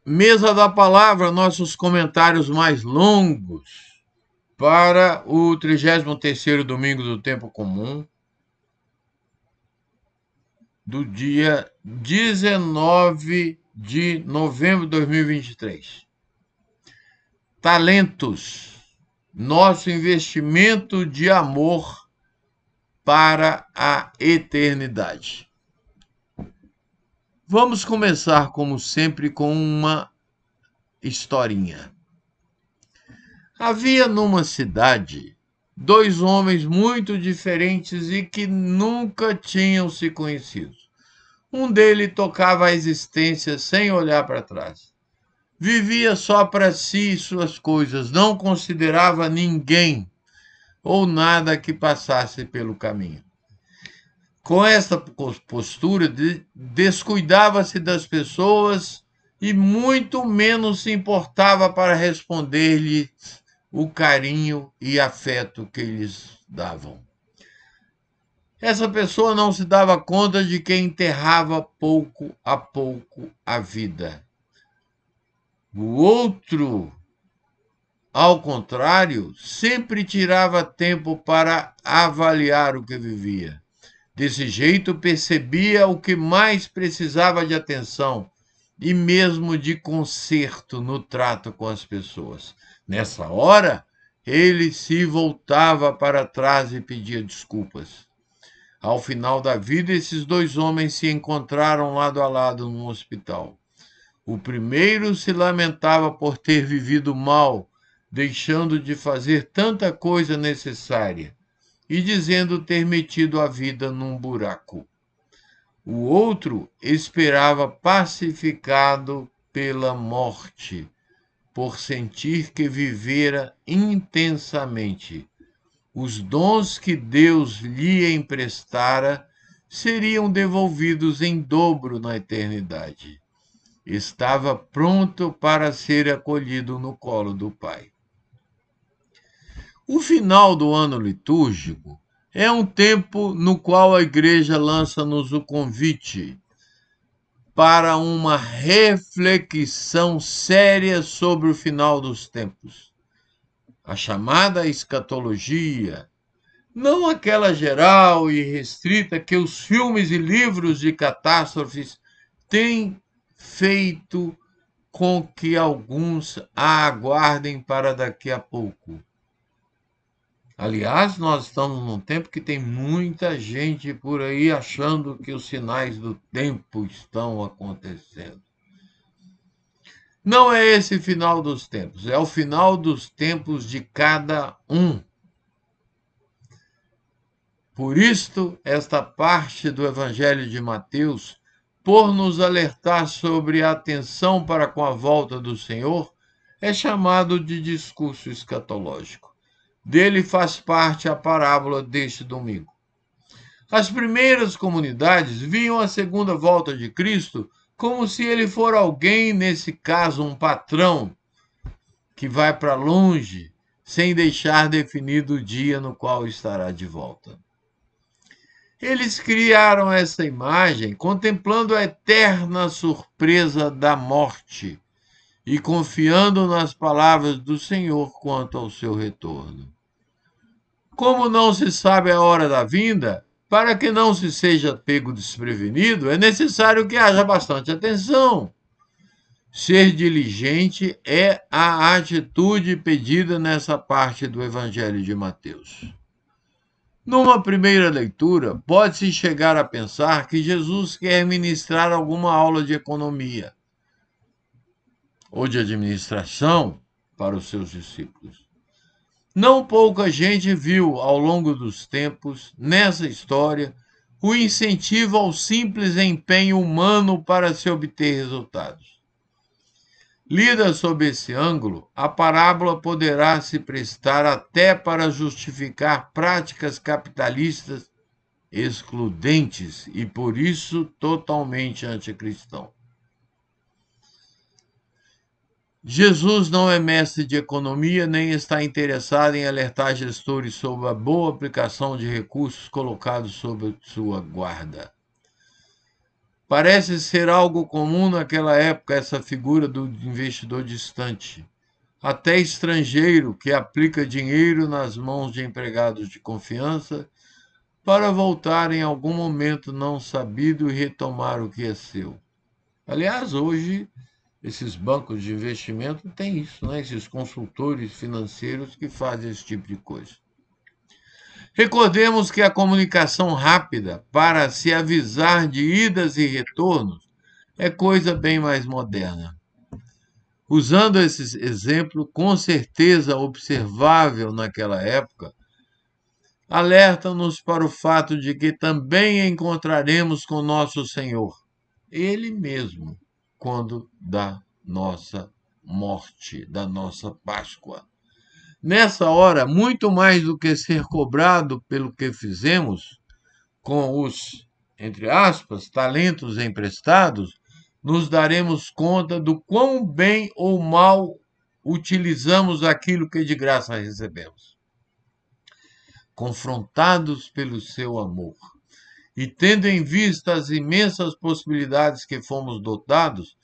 Mesa da Palavra, nossos comentários mais longos para o 33º domingo do tempo comum, do dia 19 de novembro de 2023. Talentos, nosso investimento de amor para a eternidade. Vamos começar, como sempre, com uma historinha. Havia numa cidade dois homens muito diferentes e que nunca tinham se conhecido. Um deles tocava a existência sem olhar para trás. Vivia só para si e suas coisas, não considerava ninguém ou nada que passasse pelo caminho. Com essa postura, descuidava-se das pessoas e muito menos se importava para responder-lhes o carinho e afeto que lhes davam. Essa pessoa não se dava conta de que enterrava pouco a pouco a vida. O outro, ao contrário, sempre tirava tempo para avaliar o que vivia. Desse jeito, percebia o que mais precisava de atenção e mesmo de conserto no trato com as pessoas. Nessa hora, ele se voltava para trás e pedia desculpas. Ao final da vida, esses dois homens se encontraram lado a lado num hospital. O primeiro se lamentava por ter vivido mal, deixando de fazer tanta coisa necessária e dizendo ter metido a vida num buraco. O outro esperava pacificado pela morte, por sentir que vivera intensamente. Os dons que Deus lhe emprestara seriam devolvidos em dobro na eternidade. Estava pronto para ser acolhido no colo do Pai. O final do ano litúrgico é um tempo no qual a Igreja lança-nos o convite para uma reflexão séria sobre o final dos tempos. A chamada escatologia, não aquela geral e restrita que os filmes e livros de catástrofes têm feito com que alguns a aguardem para daqui a pouco. Aliás, nós estamos num tempo que tem muita gente por aí achando que os sinais do tempo estão acontecendo. Não é esse final dos tempos, é o final dos tempos de cada um. Por isto, esta parte do Evangelho de Mateus, por nos alertar sobre a atenção para com a volta do Senhor, é chamado de discurso escatológico. Dele faz parte a parábola deste domingo. As primeiras comunidades viam a segunda volta de Cristo como se ele for alguém, nesse caso um patrão, que vai para longe, sem deixar definido o dia no qual estará de volta. Eles criaram essa imagem contemplando a eterna surpresa da morte e confiando nas palavras do Senhor quanto ao seu retorno. Como não se sabe a hora da vinda, para que não se seja pego desprevenido, é necessário que haja bastante atenção. Ser diligente é a atitude pedida nessa parte do Evangelho de Mateus. Numa primeira leitura, pode-se chegar a pensar que Jesus quer ministrar alguma aula de economia ou de administração para os seus discípulos. Não pouca gente viu, ao longo dos tempos, nessa história, o incentivo ao simples empenho humano para se obter resultados. Lida sob esse ângulo, a parábola poderá se prestar até para justificar práticas capitalistas excludentes e, por isso, totalmente anticristão. Jesus não é mestre de economia nem está interessado em alertar gestores sobre a boa aplicação de recursos colocados sob sua guarda. Parece ser algo comum naquela época essa figura do investidor distante, até estrangeiro que aplica dinheiro nas mãos de empregados de confiança para voltar em algum momento não sabido e retomar o que é seu. Aliás, hoje esses bancos de investimento têm isso, né? Esses consultores financeiros que fazem esse tipo de coisa. Recordemos que a comunicação rápida para se avisar de idas e retornos é coisa bem mais moderna. Usando esse exemplo, com certeza observável naquela época, alerta-nos para o fato de que também encontraremos com nosso Senhor, Ele mesmo, quando da nossa morte, da nossa Páscoa. Nessa hora, muito mais do que ser cobrado pelo que fizemos com os, entre aspas, talentos emprestados, nos daremos conta do quão bem ou mal utilizamos aquilo que de graça recebemos. Confrontados pelo seu amor e tendo em vista as imensas possibilidades que fomos dotados,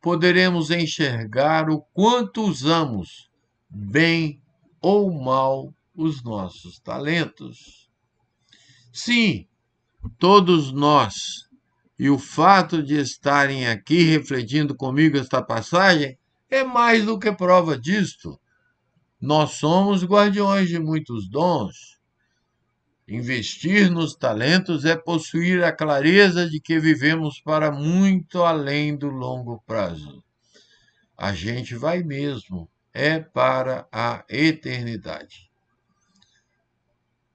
poderemos enxergar o quanto usamos, bem ou mal, os nossos talentos. Sim, todos nós. E o fato de estarem aqui refletindo comigo esta passagem é mais do que prova disto. Nós somos guardiões de muitos dons. Investir nos talentos é possuir a clareza de que vivemos para muito além do longo prazo. A gente vai mesmo, é para a eternidade.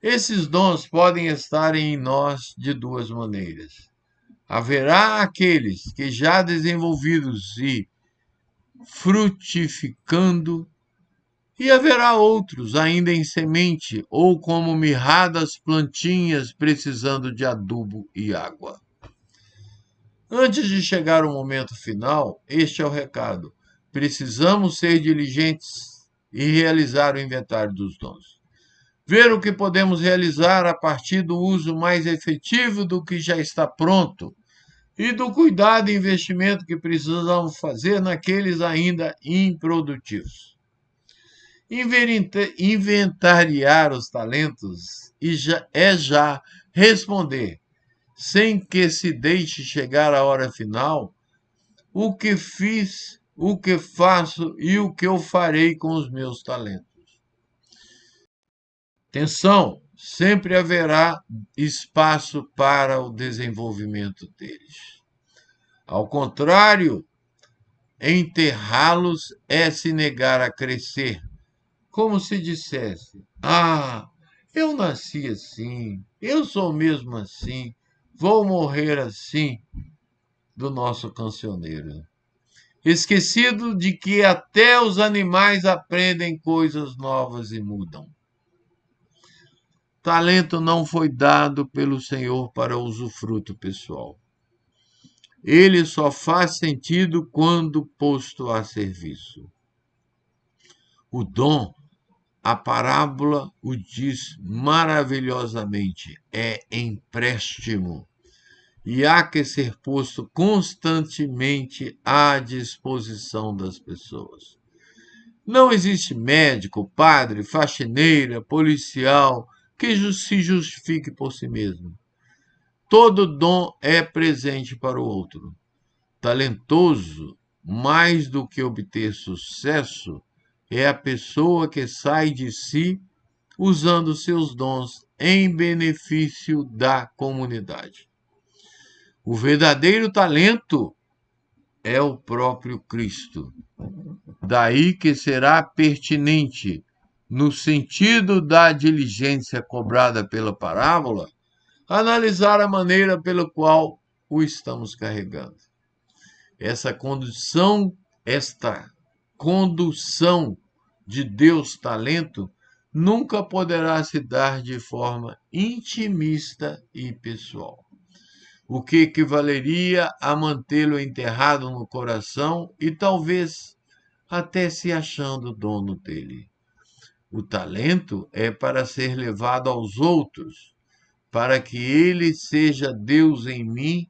Esses dons podem estar em nós de duas maneiras. Haverá aqueles que já desenvolvidos e frutificando, e haverá outros ainda em semente ou como mirradas plantinhas precisando de adubo e água. Antes de chegar o momento final, este é o recado. Precisamos ser diligentes e realizar o inventário dos dons. Ver o que podemos realizar a partir do uso mais efetivo do que já está pronto e do cuidado e investimento que precisamos fazer naqueles ainda improdutivos. Inventariar os talentos é já responder, sem que se deixe chegar a hora final, o que fiz, o que faço e o que eu farei com os meus talentos. Atenção, sempre haverá espaço para o desenvolvimento deles. Ao contrário, enterrá-los é se negar a crescer, como se dissesse: ah, eu nasci assim, eu sou mesmo assim, vou morrer assim, do nosso cancioneiro. Esquecido de que até os animais aprendem coisas novas e mudam. Talento não foi dado pelo Senhor para usufruto pessoal. Ele só faz sentido quando posto a serviço. O dom, a parábola o diz maravilhosamente, é empréstimo e há que ser posto constantemente à disposição das pessoas. Não existe médico, padre, faxineira, policial que se justifique por si mesmo. Todo dom é presente para o outro. Talentoso, mais do que obter sucesso, é a pessoa que sai de si usando seus dons em benefício da comunidade. O verdadeiro talento é o próprio Cristo. Daí que será pertinente, no sentido da diligência cobrada pela parábola, analisar a maneira pela qual o estamos carregando. Esta condução de Deus talento nunca poderá se dar de forma intimista e pessoal, o que equivaleria a mantê-lo enterrado no coração e talvez até se achando dono dele. O talento é para ser levado aos outros, para que ele seja Deus em mim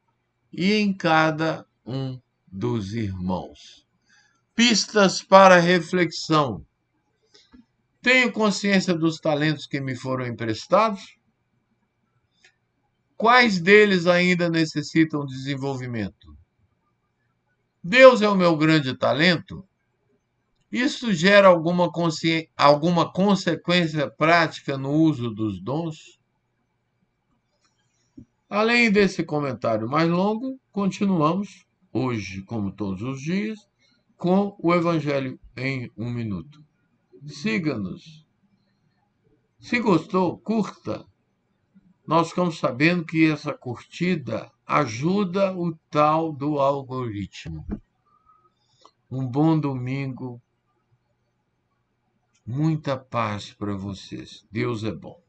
e em cada um dos irmãos. Pistas para reflexão. Tenho consciência dos talentos que me foram emprestados? Quais deles ainda necessitam desenvolvimento? Deus é o meu grande talento? Isso gera alguma consequência prática no uso dos dons? Além desse comentário mais longo, continuamos, hoje, como todos os dias, com o Evangelho em um minuto. Siga-nos. Se gostou, curta. Nós ficamos sabendo que essa curtida ajuda o tal do algoritmo. Um bom domingo, muita paz para vocês. Deus é bom.